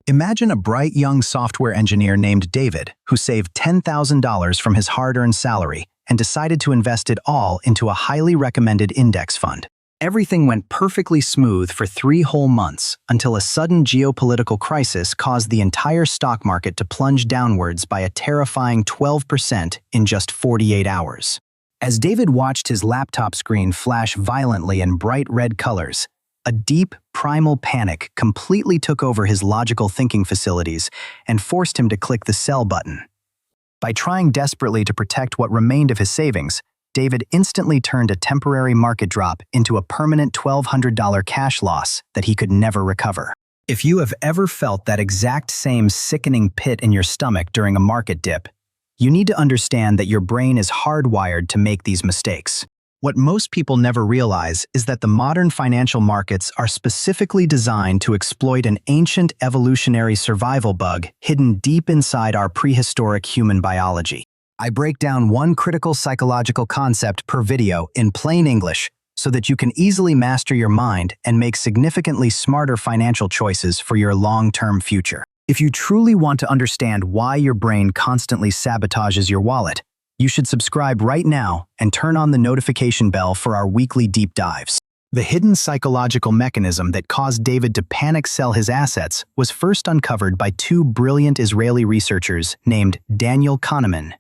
Imagine a bright young software engineer named David who saved $10,000 from his hard-earned salary and decided to invest it all into a highly recommended index fund. Everything went perfectly smooth for 3 whole months until a sudden geopolitical crisis caused the entire stock market to plunge downwards by a terrifying 12% in just 48 hours. As David watched his laptop screen flash violently in bright red colors, a deep, primal panic completely took over his logical thinking facilities and forced him to click the sell button. By trying desperately to protect what remained of his savings, David instantly turned a temporary market drop into a permanent $1,200 cash loss that he could never recover. If you have ever felt that exact same sickening pit in your stomach during a market dip, you need to understand that your brain is hardwired to make these mistakes. What most people never realize is that the modern financial markets are specifically designed to exploit an ancient evolutionary survival bug hidden deep inside our prehistoric human biology. I break down one critical psychological concept per video in plain English so that you can easily master your mind and make significantly smarter financial choices for your long-term future. If you truly want to understand why your brain constantly sabotages your wallet, you should subscribe right now and turn on the notification bell for our weekly deep dives. The hidden psychological mechanism that caused David to panic sell his assets was first uncovered by 2 brilliant Israeli researchers named Daniel Kahneman,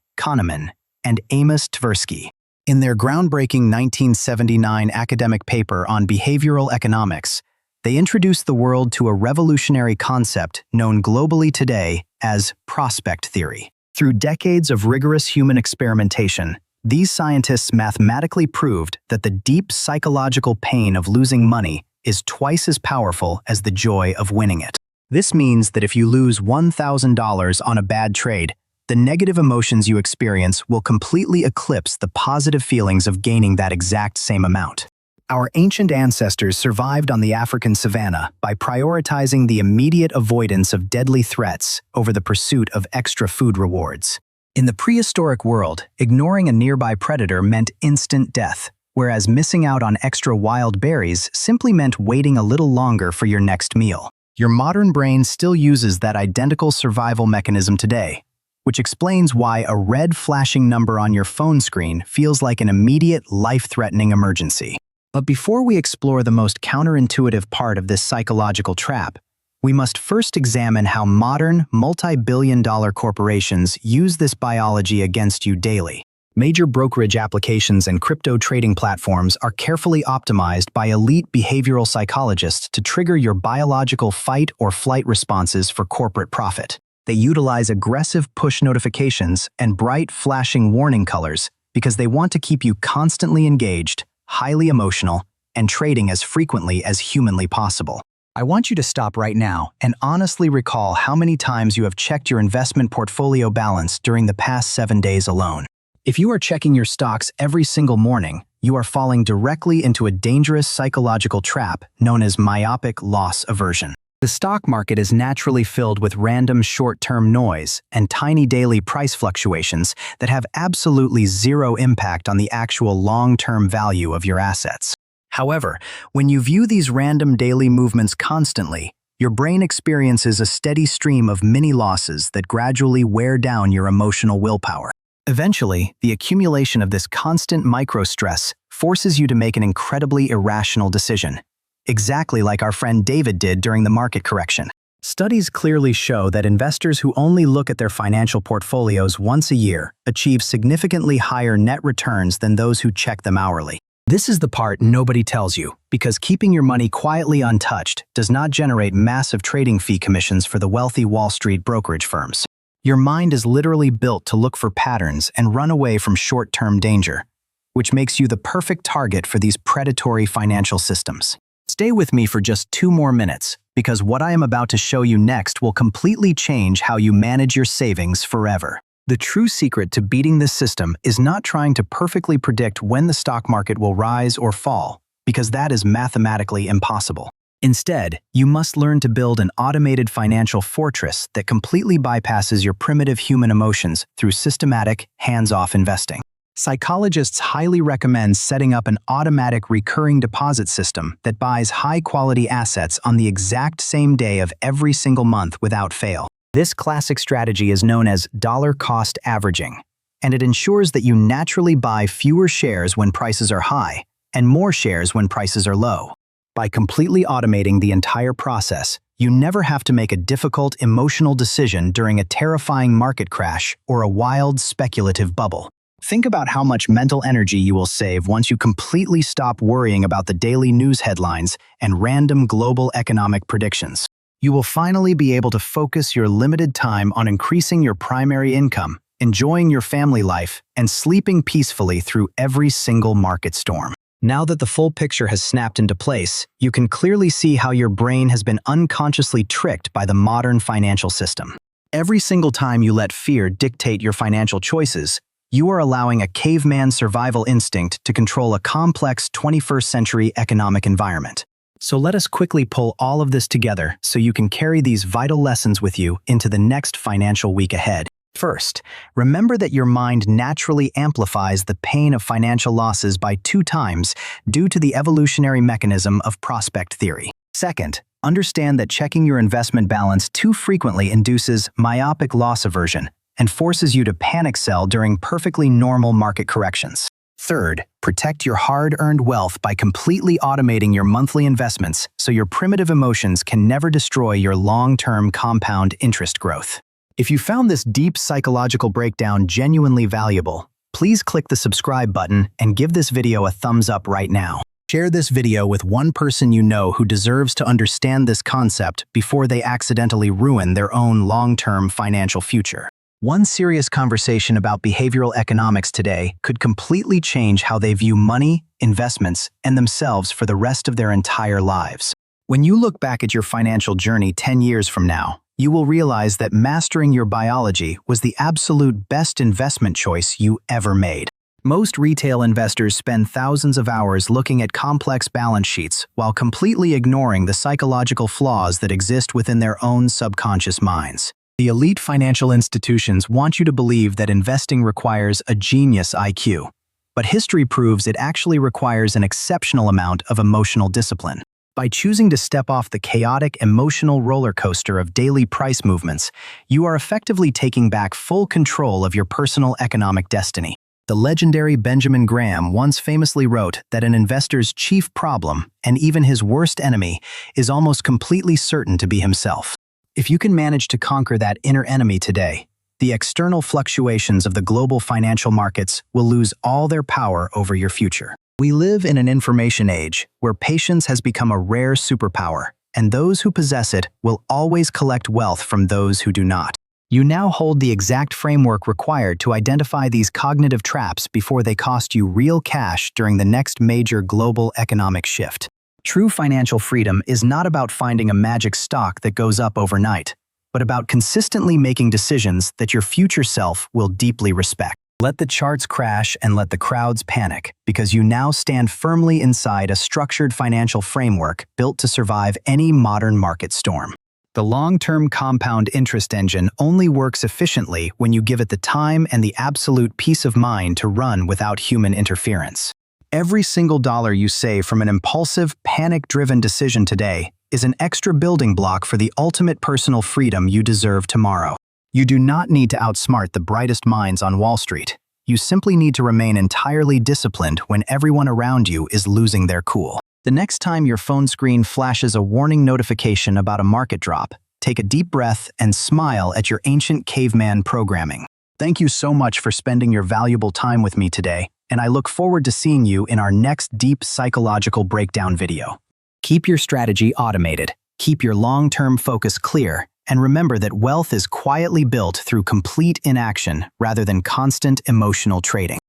and Amos Tversky. In their groundbreaking 1979 academic paper on behavioral economics, they introduced the world to a revolutionary concept known globally today as prospect theory. Through decades of rigorous human experimentation, these scientists mathematically proved that the deep psychological pain of losing money is twice as powerful as the joy of winning it. This means that if you lose $1,000 on a bad trade, the negative emotions you experience will completely eclipse the positive feelings of gaining that exact same amount. Our ancient ancestors survived on the African savanna by prioritizing the immediate avoidance of deadly threats over the pursuit of extra food rewards. In the prehistoric world, ignoring a nearby predator meant instant death, whereas missing out on extra wild berries simply meant waiting a little longer for your next meal. Your modern brain still uses that identical survival mechanism today, which explains why a red flashing number on your phone screen feels like an immediate, life-threatening emergency. But before we explore the most counterintuitive part of this psychological trap, we must first examine how modern, multi-billion-dollar corporations use this biology against you daily. Major brokerage applications and crypto trading platforms are carefully optimized by elite behavioral psychologists to trigger your biological fight or flight responses for corporate profit. They utilize aggressive push notifications and bright flashing warning colors because they want to keep you constantly engaged, highly emotional, and trading as frequently as humanly possible. I want you to stop right now and honestly recall how many times you have checked your investment portfolio balance during the past 7 days alone. If you are checking your stocks every single morning, you are falling directly into a dangerous psychological trap known as myopic loss aversion. The stock market is naturally filled with random short-term noise and tiny daily price fluctuations that have absolutely zero impact on the actual long-term value of your assets. However, when you view these random daily movements constantly, your brain experiences a steady stream of mini losses that gradually wear down your emotional willpower. Eventually, the accumulation of this constant micro-stress forces you to make an incredibly irrational decision, exactly like our friend David did during the market correction. Studies clearly show that investors who only look at their financial portfolios once a year achieve significantly higher net returns than those who check them hourly. This is the part nobody tells you, because keeping your money quietly untouched does not generate massive trading fee commissions for the wealthy Wall Street brokerage firms. Your mind is literally built to look for patterns and run away from short-term danger, which makes you the perfect target for these predatory financial systems. Stay with me for just 2 more minutes, because what I am about to show you next will completely change how you manage your savings forever. The true secret to beating this system is not trying to perfectly predict when the stock market will rise or fall, because that is mathematically impossible. Instead, you must learn to build an automated financial fortress that completely bypasses your primitive human emotions through systematic, hands-off investing. Psychologists highly recommend setting up an automatic recurring deposit system that buys high-quality assets on the exact same day of every single month without fail. This classic strategy is known as dollar-cost averaging, and it ensures that you naturally buy fewer shares when prices are high and more shares when prices are low. By completely automating the entire process, you never have to make a difficult emotional decision during a terrifying market crash or a wild speculative bubble. Think about how much mental energy you will save once you completely stop worrying about the daily news headlines and random global economic predictions. You will finally be able to focus your limited time on increasing your primary income, enjoying your family life, and sleeping peacefully through every single market storm. Now that the full picture has snapped into place, you can clearly see how your brain has been unconsciously tricked by the modern financial system. Every single time you let fear dictate your financial choices, you are allowing a caveman survival instinct to control a complex 21st century economic environment. So let us quickly pull all of this together so you can carry these vital lessons with you into the next financial week ahead. First, remember that your mind naturally amplifies the pain of financial losses by 2 times due to the evolutionary mechanism of prospect theory. Second, understand that checking your investment balance too frequently induces myopic loss aversion and forces you to panic sell during perfectly normal market corrections. Third, protect your hard-earned wealth by completely automating your monthly investments so your primitive emotions can never destroy your long-term compound interest growth. If you found this deep psychological breakdown genuinely valuable, please click the subscribe button and give this video a thumbs up right now. Share this video with one person you know who deserves to understand this concept before they accidentally ruin their own long-term financial future. One serious conversation about behavioral economics today could completely change how they view money, investments, and themselves for the rest of their entire lives. When you look back at your financial journey 10 years from now, you will realize that mastering your biology was the absolute best investment choice you ever made. Most retail investors spend thousands of hours looking at complex balance sheets while completely ignoring the psychological flaws that exist within their own subconscious minds. The elite financial institutions want you to believe that investing requires a genius IQ, but history proves it actually requires an exceptional amount of emotional discipline. By choosing to step off the chaotic emotional roller coaster of daily price movements, you are effectively taking back full control of your personal economic destiny. The legendary Benjamin Graham once famously wrote that an investor's chief problem, and even his worst enemy, is almost completely certain to be himself. If you can manage to conquer that inner enemy today, the external fluctuations of the global financial markets will lose all their power over your future. We live in an information age where patience has become a rare superpower, and those who possess it will always collect wealth from those who do not. You now hold the exact framework required to identify these cognitive traps before they cost you real cash during the next major global economic shift. True financial freedom is not about finding a magic stock that goes up overnight, but about consistently making decisions that your future self will deeply respect. Let the charts crash and let the crowds panic, because you now stand firmly inside a structured financial framework built to survive any modern market storm. The long-term compound interest engine only works efficiently when you give it the time and the absolute peace of mind to run without human interference. Every single dollar you save from an impulsive, panic-driven decision today is an extra building block for the ultimate personal freedom you deserve tomorrow. You do not need to outsmart the brightest minds on Wall Street. You simply need to remain entirely disciplined when everyone around you is losing their cool. The next time your phone screen flashes a warning notification about a market drop, take a deep breath and smile at your ancient caveman programming. Thank you so much for spending your valuable time with me today, and I look forward to seeing you in our next deep psychological breakdown video. Keep your strategy automated, keep your long-term focus clear, and remember that wealth is quietly built through complete inaction rather than constant emotional trading.